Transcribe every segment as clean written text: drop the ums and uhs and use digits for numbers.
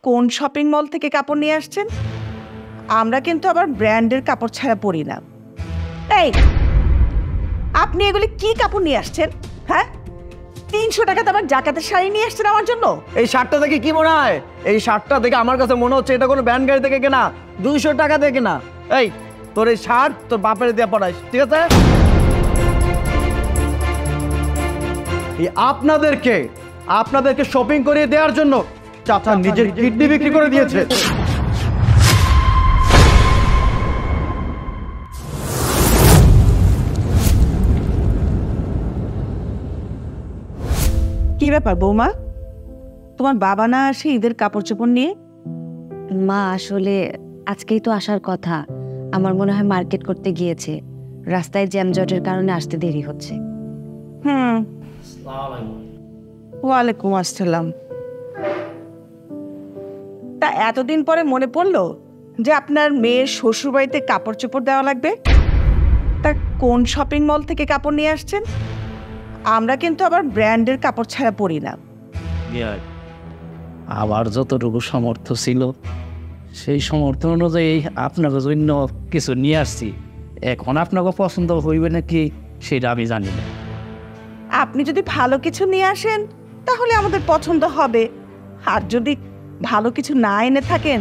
কোন shopping mall থেকে কাপড় নিয়ে আসছেন? আমরা কিন্তু আবার ব্র্যান্ডের কাপড় ছাড়া পরি না। এই, আপনি এগুলি কি কাপড় নিয়ে আসছেন? হ্যাঁ, 300 টাকাতে আবার জাকাতের শাড়ি নিয়ে আসছেন আমার জন্য? এই শার্টটা দেখে কি মনে হয়? এই শার্টটা দেখে আমার কাছে মনে হচ্ছে এটা কোনো ব্র্যান্ড গাড়ি থেকে কেনা, 200 টাকা দিয়ে কেনা। এই, তোর এই শার্ট তোর বাপের দিয়ে পড়াইস, ঠিক আছে? এই আপনাদেরকে শপিং করিয়ে দেওয়ার জন্য চাচা নিজের কিডনি বিক্রি করে দিয়েছে। কি ব্যাপার বৌমা, তোমার বাবা না আসে ঈদের কাপড় চোপড় নিয়ে? মা আসলে আজকেই তো আসার কথা, আমার মনে হয় মার্কেট করতে গিয়েছে, রাস্তায় জ্যামজটের কারণে আসতে দেরি হচ্ছে। ওয়ালাইকুম আসসালাম। তা এতদিন পরে মনে পড়লো যে আপনার মেয়ের শ্বশুরবাড়িতে কাপড় চোপড় দেওয়া লাগবে? তা কোন শপিং মল থেকে কাপড় নিয়ে আসছেন? আমরা কিন্তু আবার ব্র্যান্ডের কাপড় ছাড়া পরি না। আমার যতটুকু সামর্থ্য ছিল সেই সামর্থ্য অনুযায়ী আপনার জন্য কিছু নিয়ে আসছি। এখন আপনাকে পছন্দ হইবে নাকি সেটা আমি জানি না। আপনি যদি ভালো কিছু নিয়ে আসেন তাহলে আমাদের পছন্দ হবে, আর যদি ভালো কিছু না এনে থাকেন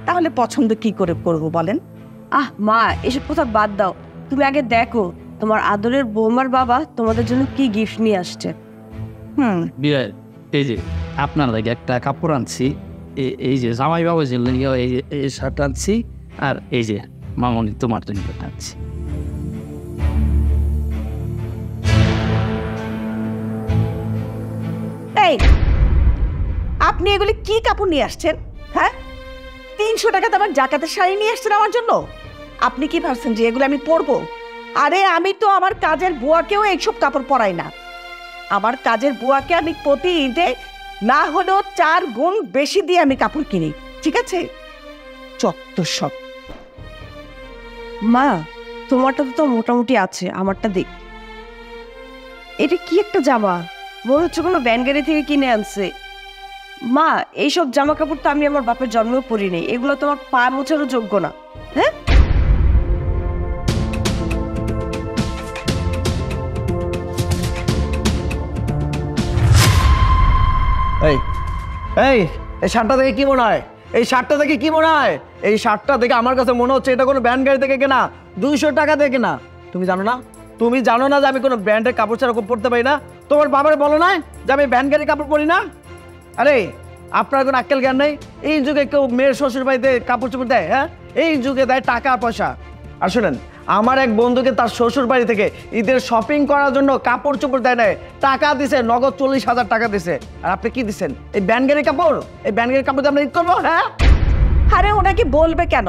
তাহলে পছন্দ কি করে করব বলেন? মা, এসব কথা বাদ দাও, তুমি আগে দেখো তোমার আদরের বৌমার বাবা তোমাদের জন্য কি গিফট নিয়ে আসছে। বিয়ের এই যে আপনার লাগে একটা কাপড় আনছি, এই যে জামাই বাবা যে এই শার্ট আনছি, আর এই যে মামনি তোমার জন্য আনছি। এই, আপনি এগুলি কি কাপড় নিয়ে আসছেন? হ্যাঁ, 300 টাকাতে আবার জাকাতের শাড়ি নিয়ে আসছেন আমার জন্য? আপনি কি ভাবছেন যে এগুলো আমি পরবো? আরে আমি তো আমার কাজের বুয়াকেও এইসব কাপড় পরাই না। আমার কাজের বুয়াকে আমি প্রতি ঈদে না হলেও 4 গুণ বেশি দিয়ে আমি কাপড় কিনি, ঠিক আছে? চত্বর সব। মা, তোমারটা তো মোটামুটি আছে, আমারটা দেখ। এটা কি একটা জামা, মনে হচ্ছে কোনো ব্যান গাড়ি থেকে কিনে আনছে। মা, এইসব জামা কাপড় তো আমি আমার বাপের জন্মেও পরিনি, এগুলো তোমার পা মোছারও যোগ্য না। হ্যাঁ, এই এই এই শার্টটা দেখে কি মনে হয়? এই শার্টটা দেখে কি মনে হয়? এই শার্টটা দেখে আমার কাছে মনে হচ্ছে এটা কোনো ব্র্যান্ড গাড়ি থেকে কেনা, 200 টাকা দিয়ে কেনা। তুমি জানো না যে আমি কোনো ব্র্যান্ডের কাপড় ছাড়া পরতে পারি না? তোমার বাবার বলো না যে আমি ব্র্যান্ড গাড়ির কাপড় পরি না? আরে আপনার কোনো আক্কেল জ্ঞান নেই? এই যুগে কেউ মেয়ের শ্বশুর বাড়িতে কাপড় চোপড় দেয়? হ্যাঁ, এই যুগে দেয় টাকা আর পয়সা। আর শোনেন, আমার এক বন্ধুকে তার শ্বশুর বাড়ি থেকে ঈদের শপিং করার জন্য কাপড় চোপড় দেয় নাই, টাকা দিছে, নগদ 40,000 টাকা দিছে। আর আপনি কি দিচ্ছেন? এই ব্যান গাড়ির কাপড়? এই ব্যান গাড়ির কাপড় দিয়ে আমরা ঈদ করবো? হ্যাঁ, আরে ওনাকে বলবে কেন?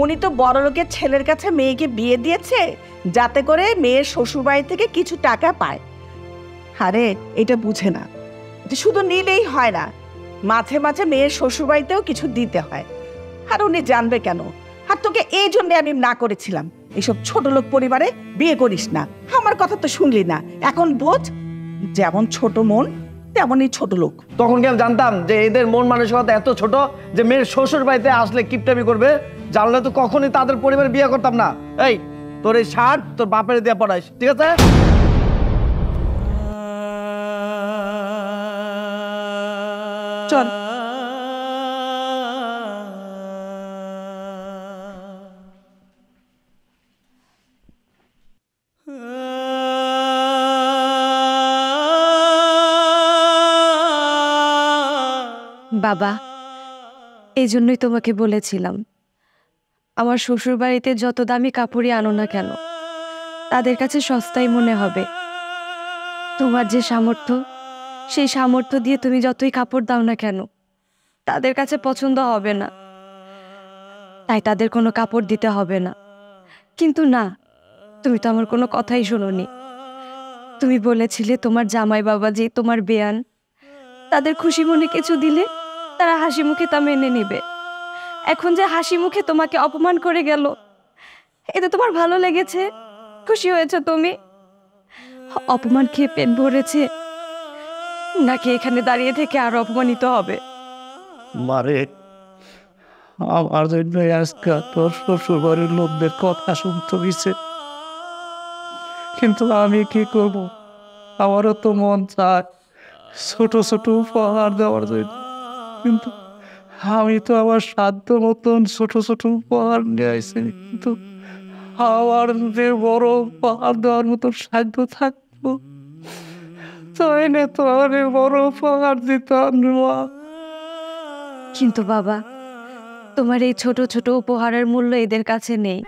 উনি তো বড় লোকের ছেলের কাছে মেয়েকে বিয়ে দিয়েছে যাতে করে মেয়ের শ্বশুর বাড়ি থেকে কিছু টাকা পায়। আরে এটা বুঝে না যে শুধু নিলেই হয় না, মাঝে মাঝে মেয়ের শ্বশুর বাড়িতেও কিছু দিতে হয়। আর উনি জানবে কেন? আর তোকে এই জন্য আমি না করেছিলাম এইসব ছোট লোক পরিবারে বিয়ে করিস না। আমার কথা তো শুনলি না, এখন বোঝ যেমন ছোট মন তেমনই ছোট লোক। তখন কি আমি জানতাম যে এদের মন মানসিকতা এত ছোট যে মেয়ের শ্বশুর বাড়িতে আসলে কিপটামি করবে? জানলে তো কখনই তাদের পরিবারে বিয়ে করতাম না। এই, তোর এই শার্ট তোর বাপের দিয়ে পড়াইস, ঠিক আছে? চল। বাবা, এই জন্যই তোমাকে বলেছিলাম আমার শ্বশুর বাড়িতে যত দামি কাপড়ই আনো না কেন তাদের কাছে সস্তাই মনে হবে। তোমার যে সামর্থ্য, সেই সামর্থ্য দিয়ে তুমি যতই কাপড় দাও না কেন তাদের কাছে পছন্দ হবে না, তাই তাদের কোনো কাপড় দিতে হবে না। কিন্তু না, তুমি তো আমার কোনো কথাই শোনোনি। তুমি বলেছিলে তোমার জামাই বাবা যে তোমার বেয়ান, তাদের খুশি মনে কিছু দিলে তারা হাসি মুখে তা মেনে নেবে। এখন যে হাসি মুখে তোমাকে অপমান করে গেল, এতে তোমার ভালো লেগেছে? খুশি হয়েছে তুমি? অপমান খেয়ে পেট ভরেছে, নাকি এখানে দাঁড়িয়ে থেকে আরো অপমানিত হবে? মারে, আমার জন্য আজকে তোর শ্বশুর বাড়ির লোকদের কথা শুনতে হয়েছে, কিন্তু আমি কি করব? আমারও তো মন চায় ছোট ছোট উপহার দেওয়ার জন্য, কিন্তু আমি তো আমার সাধ্য মতন ছোট ছোট উপহার নিয়ে আসি, কিন্তু আমার যে বড় উপহার দেওয়ার মতন সাধ্য থাকতো তাই না তো আরে বড় উপহার দিতাম না। কিন্তু বাবা, তোমার এই ছোট ছোট উপহারের মূল্য এদের কাছে নেই।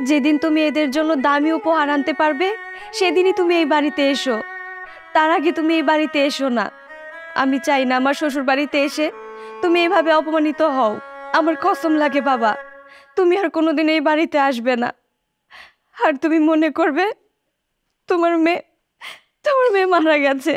যেদিন তুমি এদের জন্য দামি উপহার আনতে পারবে সেদিনই তুমি এই বাড়িতে এসো, তার আগে তুমি এই বাড়িতে এসো না। আমি চাই না আমার শ্বশুর বাড়িতে এসে তুমি এইভাবে অপমানিত হও। আমার কসম লাগে বাবা, তুমি আর কোনোদিন এই বাড়িতে আসবে না। আর তুমি মনে করবে তোমার মেয়ে মারা গেছে।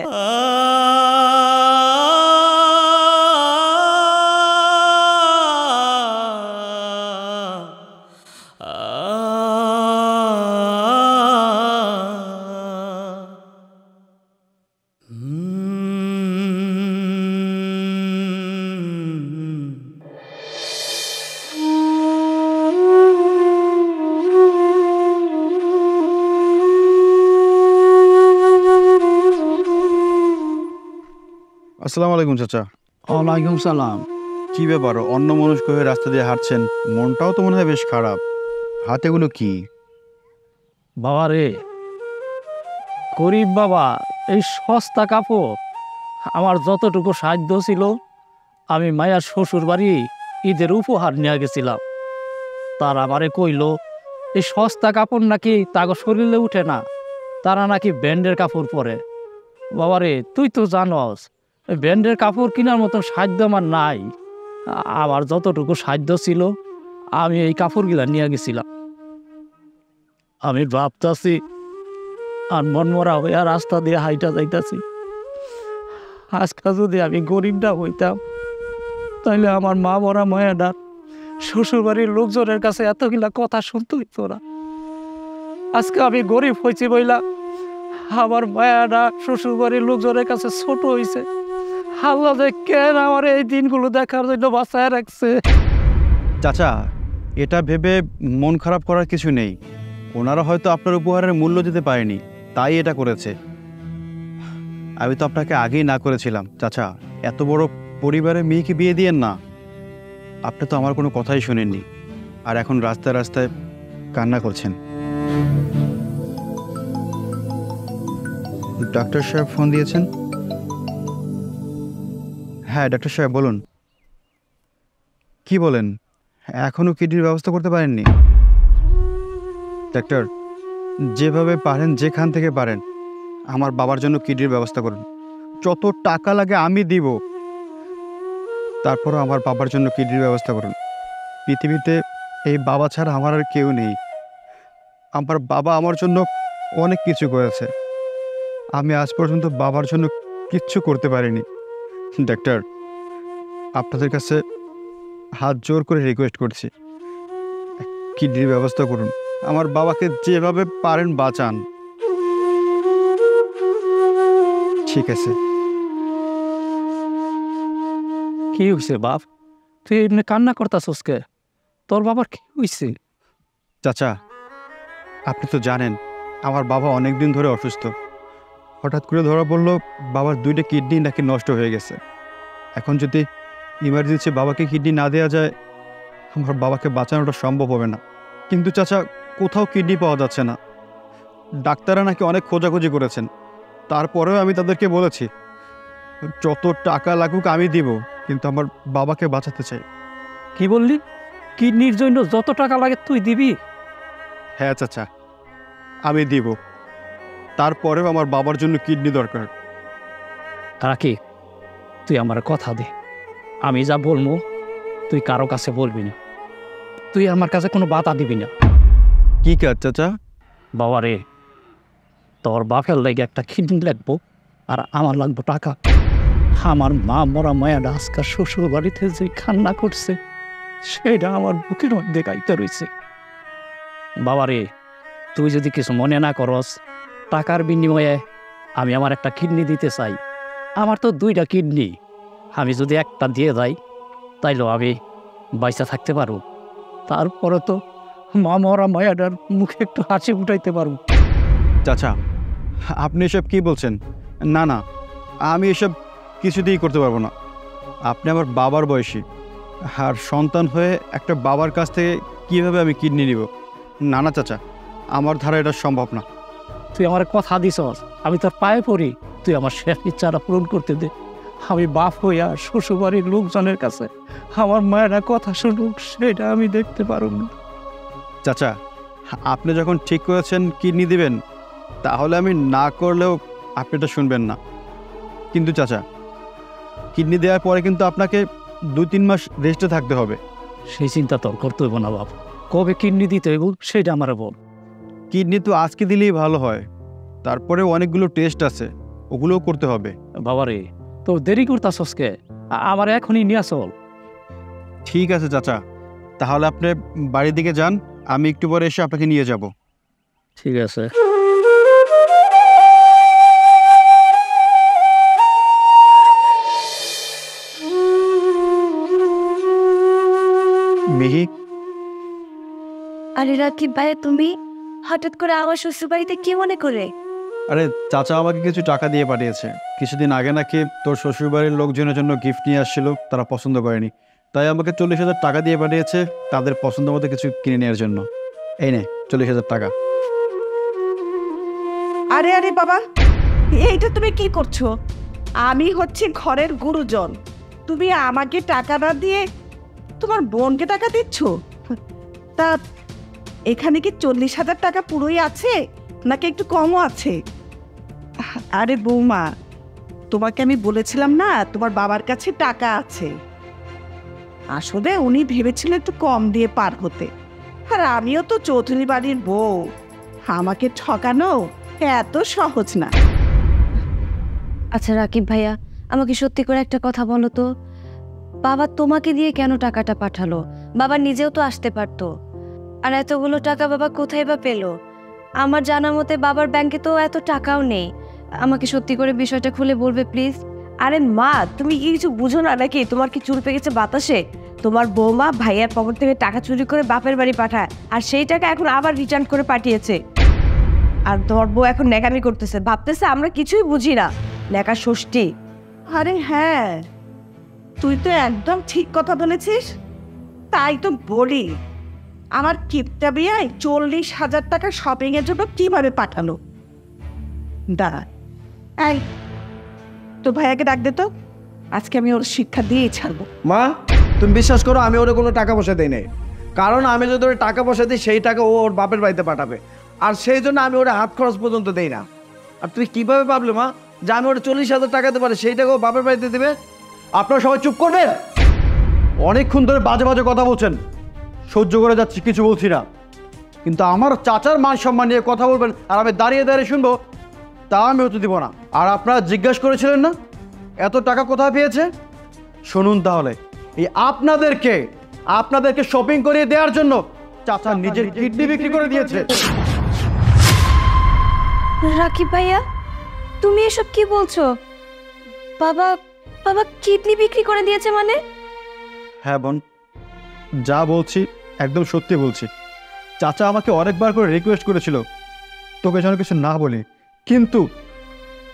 আসসালামু আলাইকুম চাচা। ওয়ালাইকুম সালাম। কি ব্যাপার, অন্য মনস্ক হয়ে রাস্তা দিয়ে হাঁটছেন? মনটাও তো মনে হয় বেশ খারাপ। হাতেগুলো কি? বাবা রে, গরিব বাবা, এই সস্তা কাপড় আমার যতটুকু সাধ্য ছিল আমি মায়ার শ্বশুর বাড়ি ঈদের উপহার নিয়ে গেছিলাম। তারা আমারে কইল এই সস্তা কাপড় নাকি তাকে শরীরে উঠে না, তারা নাকি ব্র্যান্ডের কাপড় পরে। বাবারে, তুই তো জানস ব্র্যান্ডের কাপড় কেনার মতন সাধ্য আমার নাই। আমার যতটুকু সাধ্য ছিল আমি এই কাপড়গুলা নিয়ে গেছিলাম। আমি ভাবতাছি আর মনমরা হইয়া রাস্তা দিয়ে হাইটা যাইতাছি, আজকে যদি আমি গরিবটা হইতাম তাইলে আমার মা মরা মায়াডার শ্বশুরবাড়ির লোকজনের কাছে এতগুলা কথা শুনতে হইতো না। আজকে আমি গরিব হয়েছি বইলা আমার মায়াডা শ্বশুরবাড়ির লোকজনের কাছে ছোট হয়েছে। আল্লাহ যে কেন আমার এই দিনগুলো দেখার জন্য বাঁচায় রাখছে। চাচা, এটা ভেবে মন খারাপ করার কিছু নেই। ওনারা হয়তো আপনার উপহারের মূল্য দিতে পারেনি, তাই এটা করেছে। আমি তো আপনাকে আগেই না করেছিলাম চাচা, এত বড় পরিবারের মেয়েকে বিয়ে দিয়েন না। আপনি তো আমার কোনো কথাই শোনেননি, আর এখন রাস্তায় রাস্তায় কান্না করছেন। ডাক্তার সাহেব ফোন দিয়েছেন? হ্যাঁ ডাক্তার সাহেব বলুন। কি বলেন, এখনও কিডনির ব্যবস্থা করতে পারেননি? ডাক্তার, যেভাবে পারেন, যেখান থেকে পারেন আমার বাবার জন্য কিডনির ব্যবস্থা করুন। যত টাকা লাগে আমি দিব, তারপরও আমার বাবার জন্য কিডনির ব্যবস্থা করুন। পৃথিবীতে এই বাবা ছাড়া আমার আর কেউ নেই। আমার বাবা আমার জন্য অনেক কিছু করেছে, আমি আজ পর্যন্ত বাবার জন্য কিচ্ছু করতে পারিনি। ডাক্তার, আপনাদের কাছে হাত জোর করে রিকোয়েস্ট করছি, কিডনির ব্যবস্থা করুন। আমার বাবাকে যেভাবে পারেন বাঁচান। ঠিক আছে। কি হয়েছে বাপ, তুই এমনি কান্না করতাছস কে? তোর বাবার কি হয়েছে? চাচা, আপনি তো জানেন আমার বাবা অনেক দিন ধরে অসুস্থ। হঠাৎ করে ধরা পড়লো বাবার 2টা কিডনি নাকি নষ্ট হয়ে গেছে। এখন যদি ইমার্জেন্সি বাবাকে কিডনি না দেওয়া যায়, আমার বাবাকে বাঁচানোটা সম্ভব হবে না। কিন্তু চাচা, কোথাও কিডনি পাওয়া যাচ্ছে না। ডাক্তাররা নাকি অনেক খোঁজাখুঁজি করেছেন, তারপরেও আমি তাদেরকে বলেছি যত টাকা লাগুক আমি দিব, কিন্তু আমার বাবাকে বাঁচাতে চাই। কি বললি? কিডনির জন্য যত টাকা লাগে তুই দিবি? হ্যাঁ চাচা, আমি দিব। তারপরেও আমার বাবার জন্য কিডনি দরকার। রাকি, তুই আমার কথা দে, আমি যা বলবো তুই কারো কাছে বলবি না, তুই আমার কাছে কোনো বাধা দিবি না। কি কাজ চাচা? বাবা রে, তোর বাপের লাগে একটা কিডনি লাগবো, আর আমার লাগবো টাকা। আমার মা মরা মায়াটা আজকাল শ্বশুর বাড়িতে যে কান্না করছে সেটা আমার বুকের মধ্যে গাইতে রয়েছে। বাবা রে, তুই যদি কিছু মনে না করস, টাকার বিনিময়ে আমি আমার একটা কিডনি দিতে চাই। আমার তো 2টা কিডনি, আমি যদি একটা দিয়ে যাই তাইলেও আমি বাইসা থাকতে পারবো। তারপরে তো মা মরা মায়াটার মুখে একটু হাসি ফুটাইতে পারবো। চাচা, আপনি এসব কি বলছেন? না না, আমি এসব কিছুতেই করতে পারবো না। আপনি আমার বাবার বয়সী, আর সন্তান হয়ে একটা বাবার কাছ থেকে কীভাবে আমি কিডনি নিব? না না চাচা, আমার ধারা এটা সম্ভব না। তুই আমার কথা দিছস, আমি তোর পায়ে পড়ি, তুই আমার শেষ ইচ্ছাটা পূরণ করতে দে। আমি বাপ হইয়া শ্বশুরবাড়ির লোকজনের কাছে আমার মায়েরা কথা শুনুক, সেটা আমি দেখতে পারব না। চাচা, আপনি যখন ঠিক করেছেন কিডনি দিবেন, তাহলে আমি না করলেও আপনি এটা শুনবেন না। কিন্তু চাচা, কিডনি দেওয়ার পরে কিন্তু আপনাকে 2-3 মাস রেস্টে থাকতে হবে। সেই চিন্তা তোর করতে হইব না বাপ। কবে কিডনি দিতে হইব সেটা আমার বল। কিডনি তো আজকে দিলেই ভালো হয়, তারপরে অনেকগুলো টেস্ট আছে, ওগুলোও করতে হবে। বাবারে, তো দেরি করতাছস কে? আমার এখনই নিয়ে চল। ঠিক আছে চাচা, তাহলে আপনি বাড়ির দিকে যান, আমি একটু পরে এসে আপনাকে নিয়ে যাব। ঠিক আছে। মিহি, আরে রাকিব ভাইয়া, তুমি হঠাৎ করে আমার শ্বশুর বাড়িতে কি মনে করে? আরে চাচা আমাকে কিছু টাকা দিয়ে পাঠিয়েছে। কিছুদিন আগে নাকি তোর শ্বশুরবাড়ির লোকজনের জন্য গিফট নিয়ে আসছিল, তারা পছন্দ করেনি, তাই আমাকে 40,000 টাকা দিয়ে পাঠিয়েছে তাদের পছন্দ মতো কিছু কিনে নেওয়ার জন্য। এই নে 40,000 টাকা। আরে আরে বাবা, এইটা তুমি কি করছো? আমি হচ্ছে ঘরের গুরুজন, তুমি আমাকে টাকা না দিয়ে তোমার বোনকে টাকা দিচ্ছ? তা এখানে কি 40,000 টাকা পুরোই আছে নাকি একটু কমও আছে? আরে বৌমা, তোমাকে আমি বলেছিলাম না তোমার বাবার কাছে টাকা আছে। আসলে উনি ভেবেছিল একটু কম দিয়ে পার হতে, আর আমিও তো চৌধুরী বাড়ির বউ, আমাকে ঠকানো এত সহজ না। আচ্ছা রাকিব ভাইয়া, আমাকে সত্যি করে একটা কথা বলো তো, বাবা তোমাকে দিয়ে কেন টাকাটা পাঠালো? বাবা নিজেও তো আসতে পারতো। আর এতগুলো টাকা বাবা কোথায় বা পেলো? আমার জানা মতে বাবার ব্যাংকে তো এত টাকাও নেই। আমাকে সত্যি করে বিষয়টা খুলে বলবে প্লিজ? আরে মা, তুমি কি কিছু বুঝো না নাকি? তোমার কি চুল পেকেছে বাতাসে? তোমার বৌমা ভাইয়ার পকেট থেকে টাকা চুরি করে বাপের বাড়ি পাঠায়, আর সেই টাকা এখন আবার রিটার্ন করে পাঠিয়েছে। আর তোমার বউ এখন নেকামি করতেছে, ভাবতেছে আমরা কিছুই বুঝি না, নেকা ষষ্ঠী। আরে হ্যাঁ, তুই তো একদম ঠিক কথা বলেছিস। তাই তো বলি, আমার কিপটা বিয়ায় 40,000 টাকা শপিং এর জন্য কিভাবে পাঠালো। দাঁড়া, এই তো ভাইয়াকে ডাক দে তো, আজকে আমি ওর শিক্ষা দিয়েই ছাড়বো। মা, তুমি বিশ্বাস করো আমি ওরে কোনো টাকা পয়সা দিই নাই, কারণ আমি যদি ওরে টাকা পয়সা দিই সেই টাকা ও ওর বাপের বাড়িতে পাঠাবে, আর সেই জন্য আমি ওরে হাত খরচ পর্যন্ত দেই না। আর তুমি কিভাবে ভাবলে মা যে আমি ওরে 40,000 টাকা দিতে পারি, সেই টাকা ও বাপের বাড়িতে দেবে? আপনারা সবাই চুপ করবেন। অনেকক্ষণ ধরে বাজে বাজে কথা বলছেন, সহ্য করে যাচ্ছি, কিছু বলছি না, কিন্তু আমার চাচার মান সম্মান নিয়ে কথা বলবেন আর আমি দাঁড়িয়ে দাঁড়িয়ে শুনবো, তা আমি হতে দিব না। আর আপনারা জিজ্ঞাসা করেছিলেন না এত টাকা কোথায় পেয়েছে? শুনুন তাহলে, এই আপনাদেরকে শপিং করিয়ে দেওয়ার জন্য চাচা নিজের কিডনি বিক্রি করে দিয়েছে। রাকিব ভাইয়া, তুমি এসব কি বলছো? বাবা বাবা কিডনি বিক্রি করে দিয়েছে মানে? হ্যাঁ বোন, যা বলছি একদম সত্যি বলছি। চাচা আমাকে অনেকবার করে রিকোয়েস্ট করেছিল তোকে যেন কিছু না বলি, কিন্তু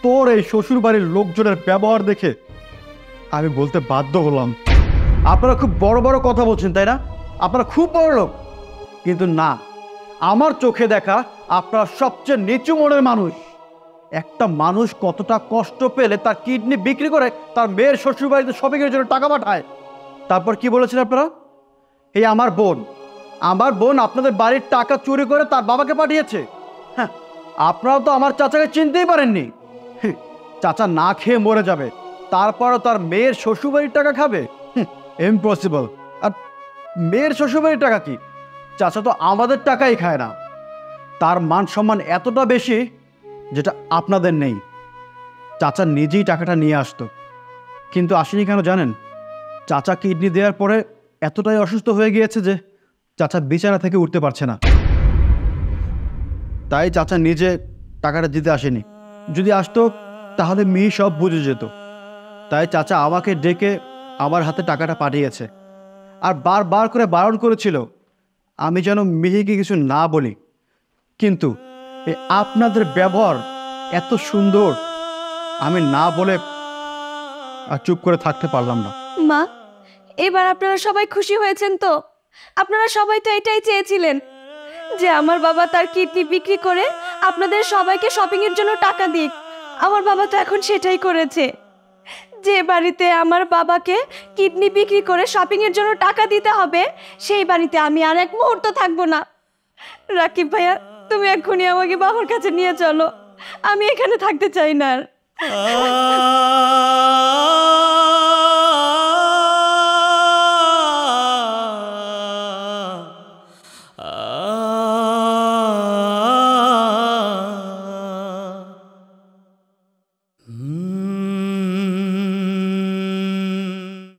তোর এই শ্বশুর বাড়ির লোকজনের ব্যবহার দেখে আমি বলতে বাধ্য হলাম। আপনারা খুব বড় বড় কথা বলছেন তাই না? আপনারা খুব বড় লোক, কিন্তু না, আমার চোখে দেখা আপনারা সবচেয়ে নিচু মনের মানুষ। একটা মানুষ কতটা কষ্ট পেলে তার কিডনি বিক্রি করে তার মেয়ের শ্বশুর বাড়িতে শপিংয়ের জন্য টাকা পাঠায়। তারপর কি বলেছেন আপনারা? এই আমার বোন আপনাদের বাড়ির টাকা চুরি করে তার বাবাকে পাঠিয়েছে। হ্যাঁ, আপনারাও তো আমার চাচাকে চিনতেই পারেননি। চাচা না খেয়ে মরে যাবে, তারপরও তার মেয়ের শ্বশুরবাড়ির টাকা খাবে? ইম্পসিবল। আর মেয়ের শ্বশুরবাড়ির টাকা কি? চাচা তো আমাদের টাকাই খায় না। তার মান সম্মান এতটা বেশি যেটা আপনাদের নেই। চাচা নিজেই টাকাটা নিয়ে আসতো, কিন্তু আসেনি কেন জানেন? চাচা কিডনি দেওয়ার পরে এতটাই অসুস্থ হয়ে গিয়েছে যে চাচা বিছানা থেকে উঠতে পারছে না, তাই চাচা নিজে টাকাটা দিতে আসেনি। যদি আসতো তাহলে মেয়ে সব বুঝে যেত। তাই চাচা আমাকে ডেকে আমার হাতে টাকাটা পাঠিয়েছে। আর বারবার করে বারণ করেছিল আমি যেন মিহিকে কিছু না বলি, কিন্তু এই আপনাদের ব্যবহার এত সুন্দর, আমি না বলে আর চুপ করে থাকতে পারলাম না। মা, এবার আপনারা সবাই খুশি হয়েছেন তো? আপনারা সবাই তো এটাই চেয়েছিলেন যে আমার বাবা তার কিডনি বিক্রি করে আপনাদের সবাইকে শপিং এর জন্য টাকা দিক। আমার বাবা তো এখন সেটাই করেছে। যে বাড়িতে আমার বাবাকে কিডনি বিক্রি করে শপিং এর জন্য টাকা দিতে হবে, সেই বাড়িতে আমি আর এক মুহূর্ত থাকবো না। রাকিব ভাইয়া, তুমি এক্ষুনি আমাকে বাবার কাছে নিয়ে চলো, আমি এখানে থাকতে চাই না আর।